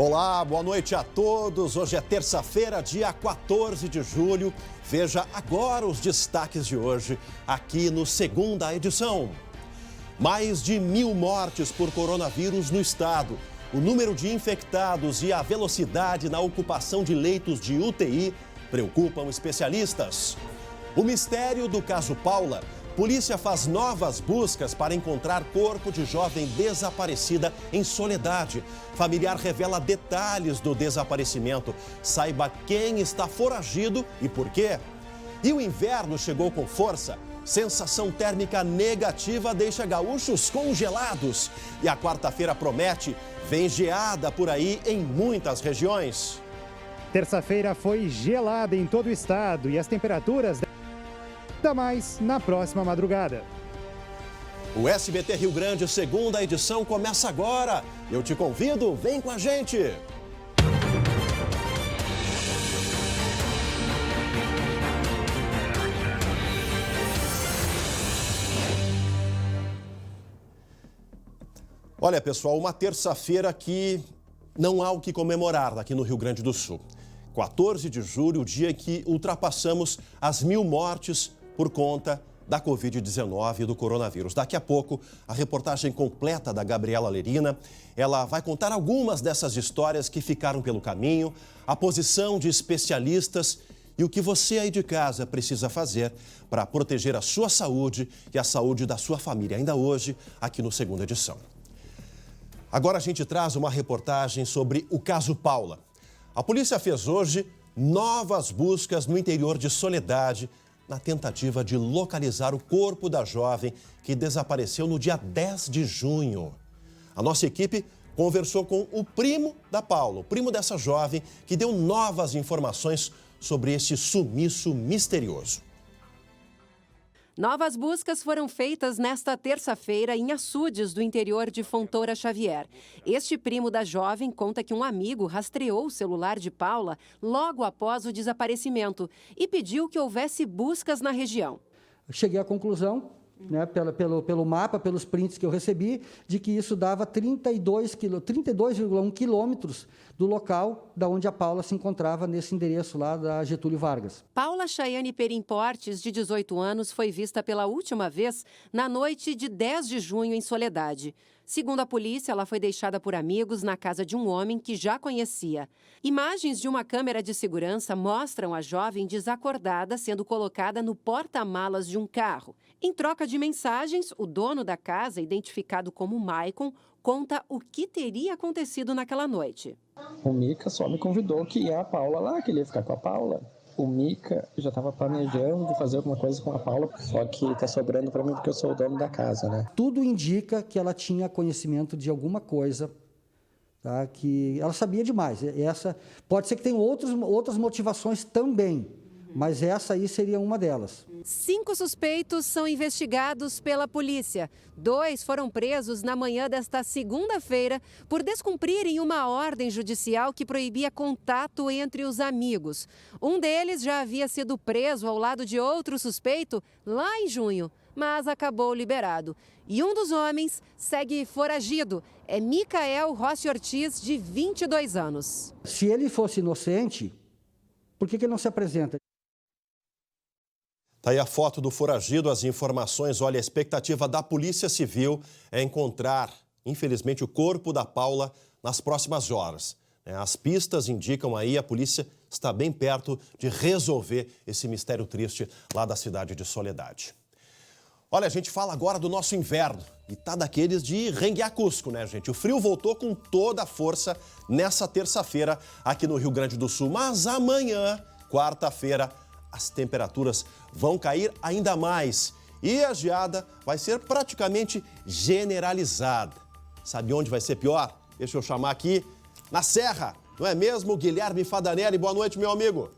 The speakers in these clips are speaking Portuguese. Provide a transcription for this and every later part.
Olá, boa noite a todos. Hoje é terça-feira, dia 14 de julho. Veja agora os destaques de hoje, aqui no Segunda Edição. Mais de 1.000 mortes por coronavírus no estado. O número de infectados e a velocidade na ocupação de leitos de UTI preocupam especialistas. O mistério do caso Paula. Polícia faz novas buscas para encontrar corpo de jovem desaparecida em Soledade. Familiar revela detalhes do desaparecimento. Saiba quem está foragido e por quê. E o inverno chegou com força. Sensação térmica negativa deixa gaúchos congelados. E a quarta-feira promete, vem geada por aí em muitas regiões. Terça-feira foi gelada em todo o estado e as temperaturas ainda mais na próxima madrugada. O SBT Rio Grande, segunda edição, começa agora. Eu te convido, vem com a gente. Olha, pessoal, uma terça-feira que não há o que comemorar aqui no Rio Grande do Sul. 14 de julho, o dia que ultrapassamos as 1.000 mortes por conta da Covid-19 e do coronavírus. Daqui a pouco, a reportagem completa da Gabriela Lerina. Ela vai contar algumas dessas histórias que ficaram pelo caminho, a posição de especialistas e o que você aí de casa precisa fazer para proteger a sua saúde e a saúde da sua família. Ainda hoje, aqui no Segunda Edição. Agora a gente traz uma reportagem sobre o caso Paula. A polícia fez hoje novas buscas no interior de Soledade, na tentativa de localizar o corpo da jovem que desapareceu no dia 10 de junho. A nossa equipe conversou com o primo da Paula, o primo dessa jovem, que deu novas informações sobre esse sumiço misterioso. Novas buscas foram feitas nesta terça-feira em Açudes, do interior de Fontoura Xavier. Este primo da jovem conta que um amigo rastreou o celular de Paula logo após o desaparecimento e pediu que houvesse buscas na região. Cheguei à conclusão, né, pelo mapa, pelos prints que eu recebi, de que isso dava 32,1 quilômetros do local da onde a Paula se encontrava, nesse endereço lá da Getúlio Vargas. Paula Chayane Perim Portes, de 18 anos, foi vista pela última vez na noite de 10 de junho em Soledade. Segundo a polícia, ela foi deixada por amigos na casa de um homem que já conhecia. Imagens de uma câmera de segurança mostram a jovem desacordada sendo colocada no porta-malas de um carro. Em troca de mensagens, o dono da casa, identificado como Maicon, conta o que teria acontecido naquela noite. O Mica só me convidou que ia a Paula lá, que ele ia ficar com a Paula. O Mica já estava planejando de fazer alguma coisa com a Paula, só que tá sobrando para mim porque eu sou o dono da casa, né? Tudo indica que ela tinha conhecimento de alguma coisa, tá? Que ela sabia demais. Essa pode ser que tenha outras motivações também, mas essa aí seria uma delas. 5 suspeitos são investigados pela polícia. 2 foram presos na manhã desta segunda-feira por descumprirem uma ordem judicial que proibia contato entre os amigos. Um deles já havia sido preso ao lado de outro suspeito lá em junho, mas acabou liberado. E um dos homens segue foragido. É Micael Rossi Ortiz, de 22 anos. Se ele fosse inocente, por que ele não se apresenta? Tá aí a foto do foragido, as informações. Olha, a expectativa da Polícia Civil é encontrar, infelizmente, o corpo da Paula nas próximas horas. As pistas indicam aí, a polícia está bem perto de resolver esse mistério triste lá da cidade de Soledade. Olha, a gente fala agora do nosso inverno e tá daqueles de renguear Cusco, né, gente? O frio voltou com toda a força nessa terça-feira aqui no Rio Grande do Sul. Mas amanhã, quarta-feira, as temperaturas vão cair ainda mais e a geada vai ser praticamente generalizada. Sabe onde vai ser pior? Deixa eu chamar aqui na Serra, não é mesmo? Guilherme Fadanelli, boa noite, meu amigo.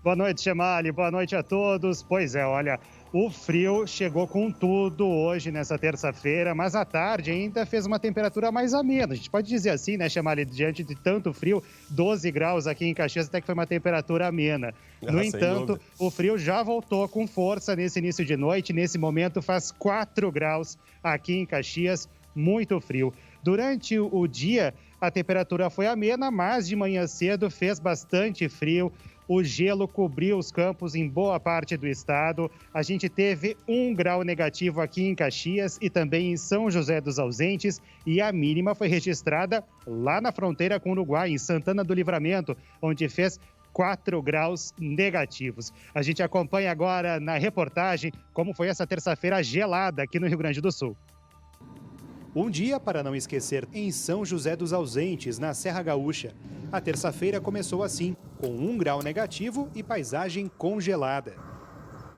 Boa noite, Chemali, boa noite a todos. Pois é, olha, o frio chegou com tudo hoje, nessa terça-feira, mas à tarde ainda fez uma temperatura mais amena. A gente pode dizer assim, né, Chemali, diante de tanto frio, 12 graus aqui em Caxias, até que foi uma temperatura amena. No entanto, o frio já voltou com força nesse início de noite. Nesse momento faz 4 graus aqui em Caxias, muito frio. Durante o dia, a temperatura foi amena, mas de manhã cedo fez bastante frio. O gelo cobriu os campos em boa parte do estado. A gente teve 1 grau negativo aqui em Caxias e também em São José dos Ausentes. E a mínima foi registrada lá na fronteira com o Uruguai, em Santana do Livramento, onde fez 4 graus negativos. A gente acompanha agora na reportagem como foi essa terça-feira gelada aqui no Rio Grande do Sul. Um dia para não esquecer em São José dos Ausentes, na Serra Gaúcha. A terça-feira começou assim, com 1 grau negativo e paisagem congelada.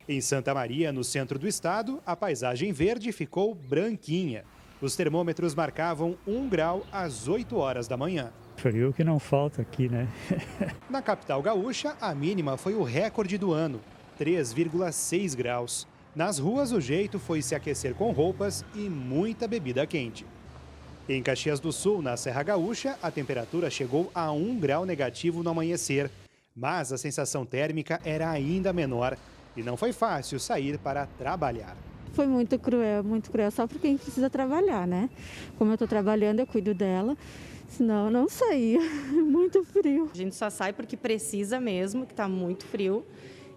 Em Santa Maria, no centro do estado, a paisagem verde ficou branquinha. Os termômetros marcavam 1 grau às 8 horas da manhã. Frio que não falta aqui, né? Na capital gaúcha, a mínima foi o recorde do ano, 3,6 graus. Nas ruas, o jeito foi se aquecer com roupas e muita bebida quente. Em Caxias do Sul, na Serra Gaúcha, a temperatura chegou a 1 grau negativo no amanhecer. Mas a sensação térmica era ainda menor e não foi fácil sair para trabalhar. Foi muito cruel, só porque a gente precisa trabalhar, né? Como eu estou trabalhando, eu cuido dela, senão eu não saía, muito frio. A gente só sai porque precisa mesmo, que está muito frio.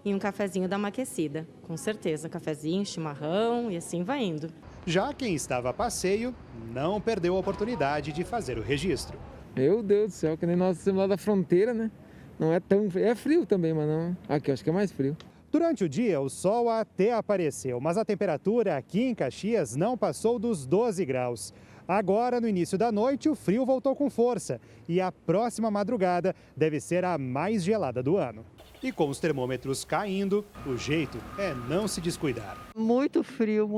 E um cafezinho dá uma aquecida, com certeza. Cafezinho, chimarrão e assim vai indo. Já quem estava a passeio não perdeu a oportunidade de fazer o registro. Meu Deus do céu, que nem nós estamos lá da fronteira, né? Não é tão frio. É frio também, mas não. Aqui eu acho que é mais frio. Durante o dia, o sol até apareceu, mas a temperatura aqui em Caxias não passou dos 12 graus. Agora, no início da noite, o frio voltou com força e a próxima madrugada deve ser a mais gelada do ano. E com os termômetros caindo, o jeito é não se descuidar. Muito frio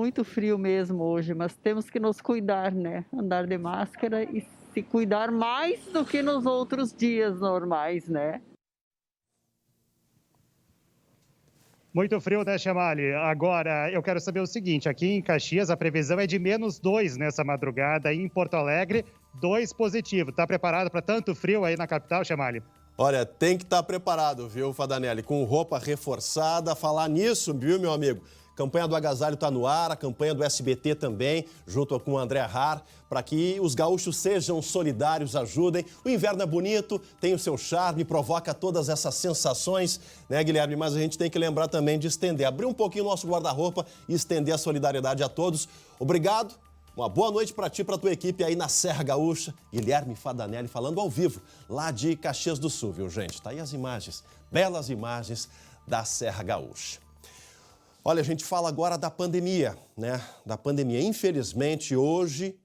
mesmo hoje, mas temos que nos cuidar, né? Andar de máscara e se cuidar mais do que nos outros dias normais, né? Muito frio, né, Chamali? Agora, eu quero saber o seguinte, aqui em Caxias a previsão é de -2 nessa madrugada e em Porto Alegre, 2 positivo. Tá preparado para tanto frio aí na capital, Chamali? Olha, tem que estar preparado, viu, Fadanelli? Com roupa reforçada. Falar nisso, viu, meu amigo? Campanha do Agasalho está no ar, a campanha do SBT também, junto com o André Har, para que os gaúchos sejam solidários, ajudem. O inverno é bonito, tem o seu charme, provoca todas essas sensações, né, Guilherme? Mas a gente tem que lembrar também de estender, abrir um pouquinho o nosso guarda-roupa e estender a solidariedade a todos. Obrigado. Uma boa noite para ti e para tua equipe aí na Serra Gaúcha. Guilherme Fadanelli falando ao vivo, lá de Caxias do Sul, viu, gente? Tá aí as imagens, belas imagens da Serra Gaúcha. Olha, a gente fala agora da pandemia, né? Da pandemia. Infelizmente, hoje,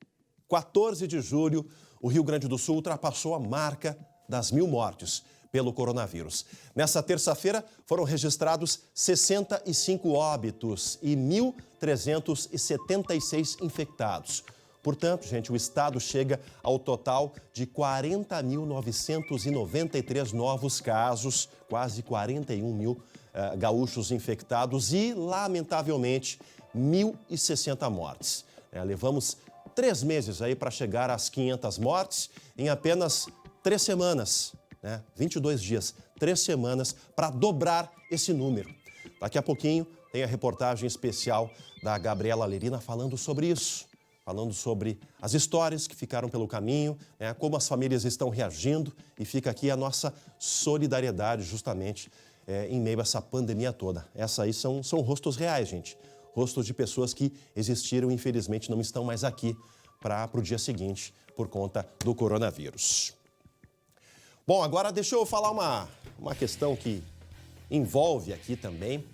14 de julho, o Rio Grande do Sul ultrapassou a marca das 1000 mortes pelo coronavírus. Nessa terça-feira, foram registrados 65 óbitos e 1.376 infectados. Portanto, gente, o estado chega ao total de 40.993 novos casos, quase 41 mil gaúchos infectados e, lamentavelmente, 1.060 mortes. Levamos 3 meses aí para chegar às 500 mortes em apenas 3 semanas. 22 dias, 3 semanas para dobrar esse número. Daqui a pouquinho tem a reportagem especial da Gabriela Lerina falando sobre isso, falando sobre as histórias que ficaram pelo caminho, como as famílias estão reagindo e fica aqui a nossa solidariedade justamente em meio a essa pandemia toda. Essas aí são rostos reais, gente. Rostos de pessoas que existiram e infelizmente não estão mais aqui para o dia seguinte por conta do coronavírus. Bom, agora deixa eu falar uma questão que envolve aqui também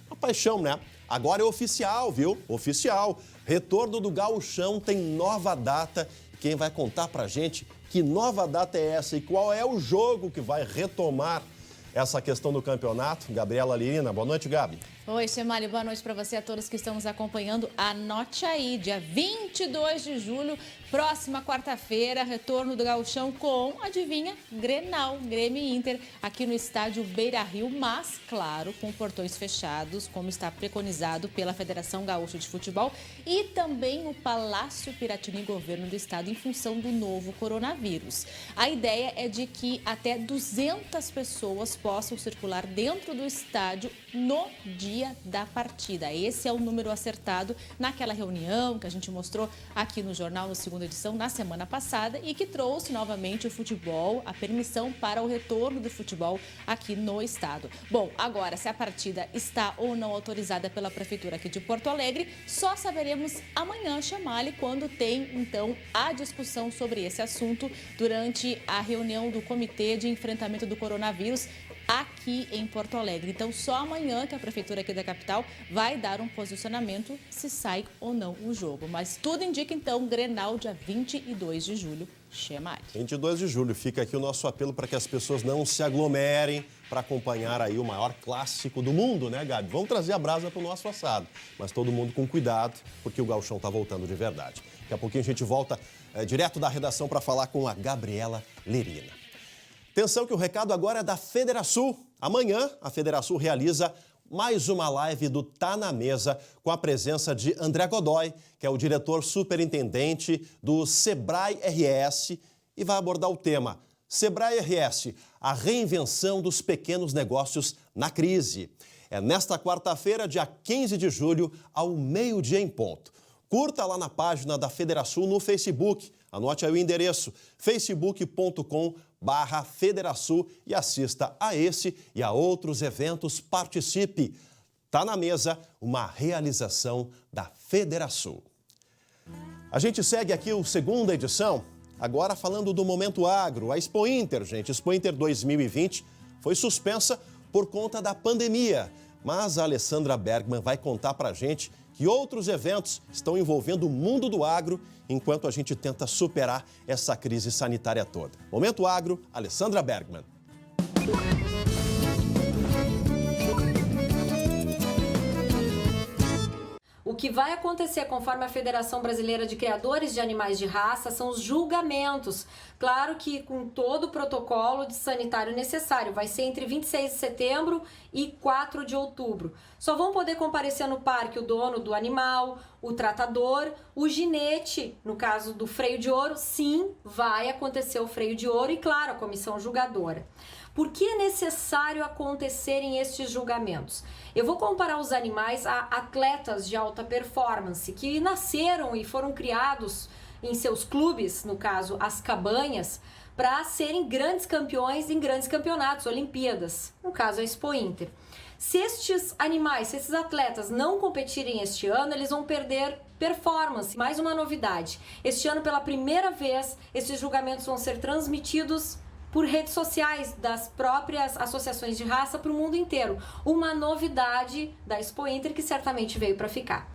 a paixão, né? Agora é oficial, viu? Oficial. Retorno do Gauchão tem nova data. Quem vai contar pra gente que nova data é essa e qual é o jogo que vai retomar essa questão do campeonato? Gabriela Lerina, boa noite, Gabi. Oi, Chemali, boa noite para você e a todos que estão nos acompanhando. Anote aí, dia 22 de julho, próxima quarta-feira, retorno do Gauchão com, adivinha, Grenal, Grêmio e Inter, aqui no estádio Beira-Rio, mas, claro, com portões fechados, como está preconizado pela Federação Gaúcha de Futebol e também o Palácio Piratini Governo do Estado em função do novo coronavírus. A ideia é de que até 200 pessoas possam circular dentro do estádio no dia da partida. Esse é o número acertado naquela reunião que a gente mostrou aqui no Jornal, na segunda edição, na semana passada, e que trouxe novamente o futebol, a permissão para o retorno do futebol aqui no estado. Bom, agora, se a partida está ou não autorizada pela Prefeitura aqui de Porto Alegre, só saberemos amanhã, Chamali, quando tem, então, a discussão sobre esse assunto durante a reunião do Comitê de Enfrentamento do Coronavírus aqui em Porto Alegre. Então, só amanhã que a Prefeitura aqui da capital vai dar um posicionamento se sai ou não o jogo. Mas tudo indica, então, Grenal dia 22 de julho. Chamali. 22 de julho. Fica aqui o nosso apelo para que as pessoas não se aglomerem para acompanhar aí o maior clássico do mundo, né, Gabi? Vamos trazer a brasa para o nosso assado. Mas todo mundo com cuidado, porque o gauchão está voltando de verdade. Daqui a pouquinho a gente volta direto da redação para falar com a Gabriela Lerina. Atenção que o recado agora é da Federação. Amanhã, a Federação realiza mais uma live do Tá na Mesa com a presença de André Godoy, que é o diretor superintendente do Sebrae RS, e vai abordar o tema Sebrae RS, a reinvenção dos pequenos negócios na crise. É nesta quarta-feira, dia 15 de julho, ao meio-dia em ponto. Curta lá na página da Federação no Facebook. Anote aí o endereço, facebook.com/Federação, e assista a esse e a outros eventos. Participe. Tá na Mesa, uma realização da Federação. A gente segue aqui a segunda edição, agora falando do Momento Agro. A Expo Inter, gente, Expo Inter 2020 foi suspensa por conta da pandemia. Mas a Alessandra Bergman vai contar pra gente que outros eventos estão envolvendo o mundo do agro enquanto a gente tenta superar essa crise sanitária toda. Momento Agro, Alessandra Bergman. O que vai acontecer, conforme a Federação Brasileira de Criadores de Animais de Raça, são os julgamentos. Claro que com todo o protocolo de sanitário necessário. Vai ser entre 26 de setembro e 4 de outubro. Só vão poder comparecer no parque o dono do animal, o tratador, o ginete. No caso do freio de ouro, sim, vai acontecer o freio de ouro e, claro, a comissão julgadora. Por que é necessário acontecerem estes julgamentos? Eu vou comparar os animais a atletas de alta performance que nasceram e foram criados em seus clubes, no caso as cabanhas, para serem grandes campeões em grandes campeonatos, Olimpíadas, no caso a Expo Inter. Se estes animais, se esses atletas não competirem este ano, eles vão perder performance. Mais uma novidade, este ano pela primeira vez, esses julgamentos vão ser transmitidos por redes sociais das próprias associações de raça para o mundo inteiro. Uma novidade da Expo Inter que certamente veio para ficar.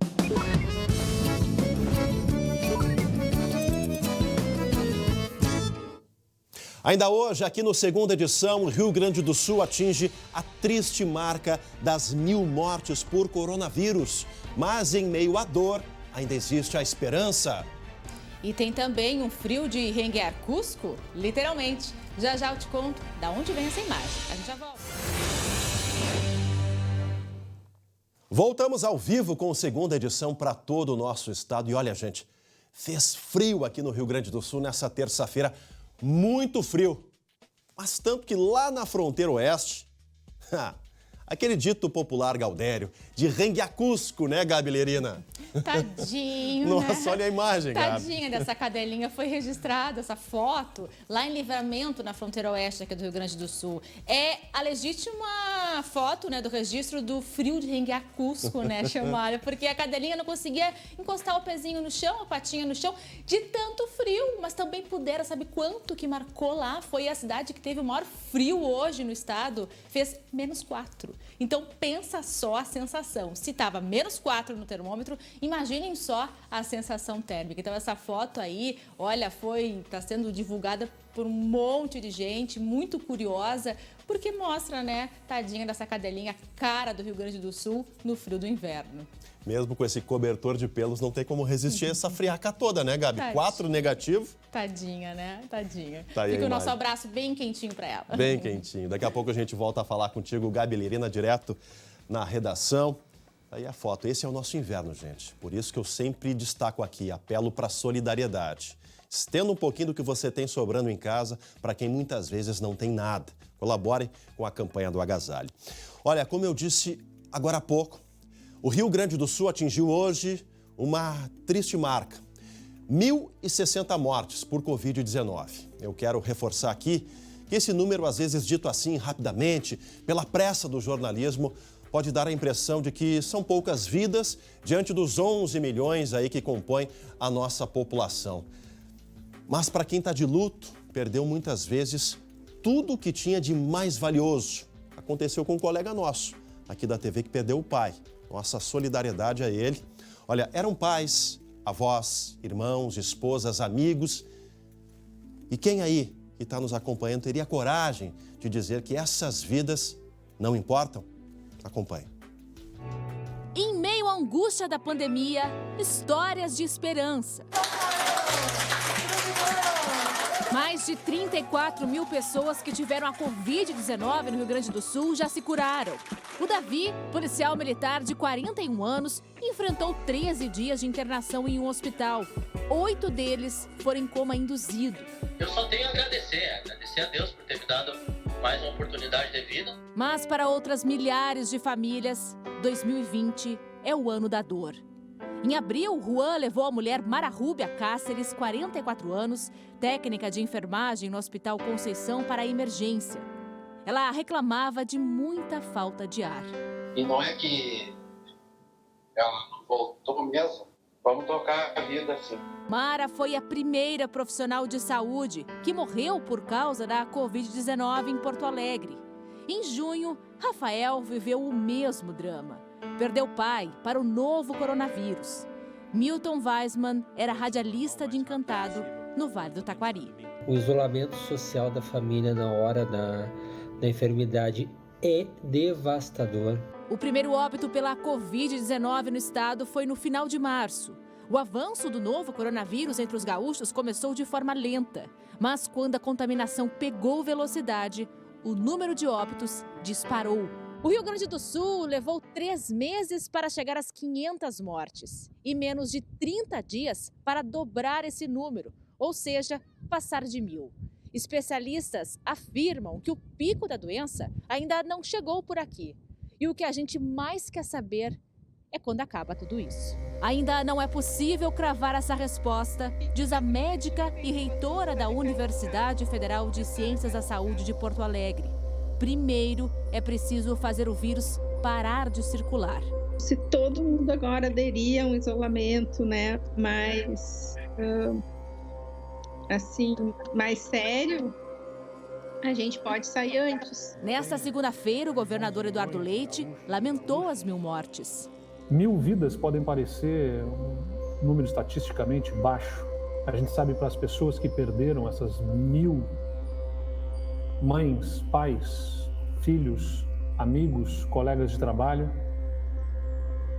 Ainda hoje, aqui no segunda edição, o Rio Grande do Sul atinge a triste marca das 1000 mortes por coronavírus. Mas em meio à dor, ainda existe a esperança. E tem também um frio de renguear Cusco, literalmente. Já já eu te conto de onde vem essa imagem. A gente já volta. Voltamos ao vivo com a segunda edição para todo o nosso estado. E olha, gente, fez frio aqui no Rio Grande do Sul nessa terça-feira. Muito frio. Mas tanto que lá na fronteira oeste, aquele dito popular Gaudério, de renguear Cusco, né, Gabi Lerina? Tadinho, Nossa, né? olha a imagem, Gabi. Tadinha dessa cadelinha. Foi registrada essa foto lá em Livramento, na fronteira oeste aqui do Rio Grande do Sul. É a legítima foto, né, do registro do frio de renguear Cusco, né, Chamalho? Porque a cadelinha não conseguia encostar o pezinho no chão, a patinha no chão, de tanto frio. Mas também pudera, sabe quanto que marcou lá? Foi a cidade que teve o maior frio hoje no estado. Fez -4. Então, pensa só a sensação. Se estava -4 no termômetro, imaginem só a sensação térmica. Então, essa foto aí, olha, está sendo divulgada por um monte de gente, muito curiosa, porque mostra, né, tadinha dessa cadelinha, a cara do Rio Grande do Sul no frio do inverno. Mesmo com esse cobertor de pelos, não tem como resistir a essa friaca toda, né, Gabi? Tadinha. 4 negativo. Tadinha, né? Tadinha. Tá aí. Fica o nosso abraço bem quentinho para ela. Bem quentinho. Daqui a pouco a gente volta a falar contigo, Gabi Lerina, direto na redação. Aí a foto. Esse é o nosso inverno, gente. Por isso que eu sempre destaco aqui, apelo para solidariedade. Estenda um pouquinho do que você tem sobrando em casa para quem muitas vezes não tem nada. Colabore com a campanha do agasalho. Olha, como eu disse agora há pouco, o Rio Grande do Sul atingiu hoje uma triste marca. 1.060 mortes por Covid-19. Eu quero reforçar aqui que esse número, às vezes dito assim rapidamente, pela pressa do jornalismo, pode dar a impressão de que são poucas vidas diante dos 11 milhões aí que compõem a nossa população. Mas para quem está de luto, perdeu muitas vezes tudo o que tinha de mais valioso. Aconteceu com um colega nosso aqui da TV que perdeu o pai. Nossa solidariedade a ele. Olha, eram pais, avós, irmãos, esposas, amigos. E quem aí que está nos acompanhando teria coragem de dizer que essas vidas não importam? Acompanhe. Em meio à angústia da pandemia, histórias de esperança. Mais de 34 mil pessoas que tiveram a Covid-19 no Rio Grande do Sul já se curaram. O Davi, policial militar de 41 anos, enfrentou 13 dias de internação em um hospital. 8 deles foram em coma induzido. Eu só tenho a agradecer a Deus por ter me dado mais uma oportunidade de vida. Mas para outras milhares de famílias, 2020 é o ano da dor. Em abril, Juan levou a mulher Mara Rúbia Cáceres, 44 anos, técnica de enfermagem no Hospital Conceição, para a emergência. Ela reclamava de muita falta de ar. E não é que ela voltou mesmo. Vamos tocar a vida assim. Mara foi a primeira profissional de saúde que morreu por causa da Covid-19 em Porto Alegre. Em junho, Rafael viveu o mesmo drama. Perdeu o pai para o novo coronavírus. Milton Weisman era radialista de Encantado, no Vale do Taquari. O isolamento social da família na hora da enfermidade é devastador. O primeiro óbito pela Covid-19 no estado foi no final de março. O avanço do novo coronavírus entre os gaúchos começou de forma lenta. Mas quando a contaminação pegou velocidade, o número de óbitos disparou. O Rio Grande do Sul levou 3 meses para chegar às 500 mortes e menos de 30 dias para dobrar esse número, ou seja, passar de 1.000. Especialistas afirmam que o pico da doença ainda não chegou por aqui. E o que a gente mais quer saber é quando acaba tudo isso. Ainda não é possível cravar essa resposta, diz a médica e reitora da Universidade Federal de Ciências da Saúde de Porto Alegre. Primeiro, é preciso fazer o vírus parar de circular. Se todo mundo agora aderir a um isolamento, né, mais sério, a gente pode sair antes. Nesta segunda-feira, o governador Eduardo Leite lamentou as 1.000 mortes. 1.000 vidas podem parecer um número estatisticamente baixo. A gente sabe, para as pessoas que perderam essas 1.000 mães, pais, filhos, amigos, colegas de trabalho,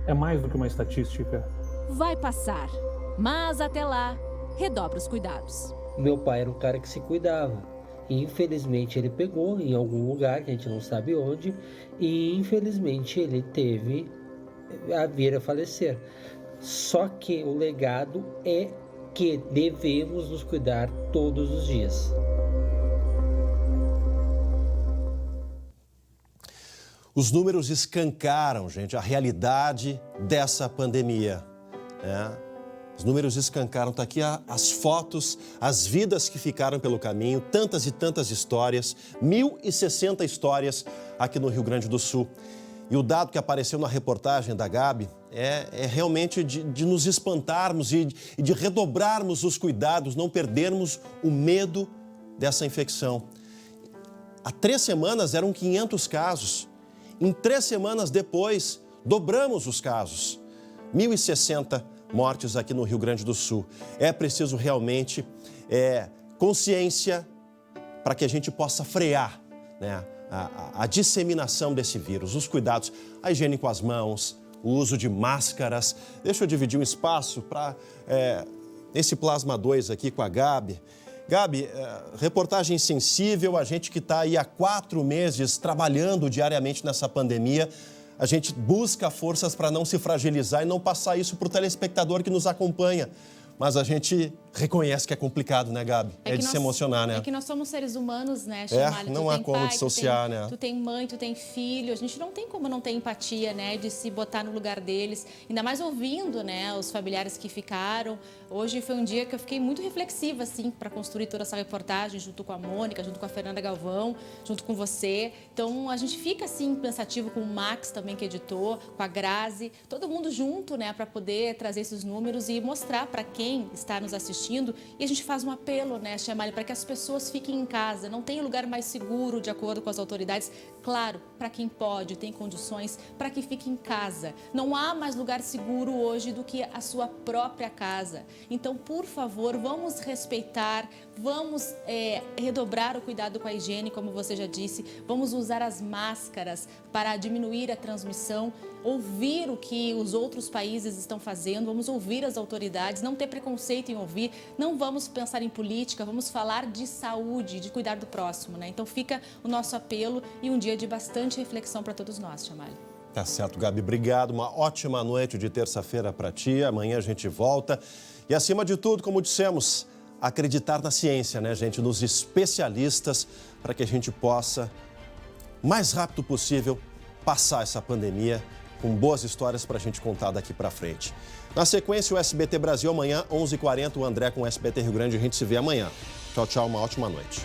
é mais do que uma estatística. Vai passar, mas até lá, redobre os cuidados. Meu pai era um cara que se cuidava. E infelizmente ele pegou em algum lugar, que a gente não sabe onde, e infelizmente ele teve a vir a falecer. Só que o legado é que devemos nos cuidar todos os dias. Os números escancaram, gente, a realidade dessa pandemia, né? Os números escancaram, tá aqui as fotos, as vidas que ficaram pelo caminho, tantas e tantas histórias, 1.060 histórias aqui no Rio Grande do Sul. E o dado que apareceu na reportagem da Gabi é realmente de nos espantarmos e de redobrarmos os cuidados, não perdermos o medo dessa infecção. Há 3 semanas eram 500 casos. Em 3 semanas depois, dobramos os casos. 1.060 mortes aqui no Rio Grande do Sul. É preciso realmente consciência para que a gente possa frear, né, a disseminação desse vírus, os cuidados, a higiene com as mãos, o uso de máscaras. Deixa eu dividir um espaço para esse Plasma 2 aqui com a Gabi. Gabi, reportagem sensível, a gente que está aí há 4 meses trabalhando diariamente nessa pandemia, a gente busca forças para não se fragilizar e não passar isso para o telespectador que nos acompanha. mas a gente reconhece que é complicado, né, Gabi? É de se emocionar, né? É que nós somos seres humanos, né, Chamalho? Não há como dissociar, né? Tu tem mãe, tu tem filho, a gente não tem como não ter empatia, né, de se botar no lugar deles, ainda mais ouvindo, né, os familiares que ficaram. Hoje foi um dia que eu fiquei muito reflexiva, assim, para construir toda essa reportagem, junto com a Mônica, junto com a Fernanda Galvão, junto com você. Então, a gente fica, assim, pensativo com o Max também, que editou, com a Grazi, todo mundo junto, né, para poder trazer esses números e mostrar para quem está nos assistindo. E a gente faz um apelo, né, Chamalho, para que as pessoas fiquem em casa. Não tem lugar mais seguro, de acordo com as autoridades. Claro, para quem pode, tem condições, para que fique em casa. Não há mais lugar seguro hoje do que a sua própria casa. Então, por favor, vamos respeitar, vamos redobrar o cuidado com a higiene, como você já disse, vamos usar as máscaras para diminuir a transmissão, ouvir o que os outros países estão fazendo, vamos ouvir as autoridades, não ter preconceito em ouvir, não vamos pensar em política, vamos falar de saúde, de cuidar do próximo, né? Então fica o nosso apelo e um dia de bastante reflexão para todos nós, Chamalho. Tá certo, Gabi, obrigado. Uma ótima noite de terça-feira para ti. Amanhã a gente volta. E acima de tudo, como dissemos, acreditar na ciência, né, gente? Nos especialistas, para que a gente possa, mais rápido possível, passar essa pandemia com boas histórias para a gente contar daqui para frente. Na sequência, o SBT Brasil amanhã, 11h40, o André com o SBT Rio Grande. A gente se vê amanhã. Tchau, tchau, uma ótima noite.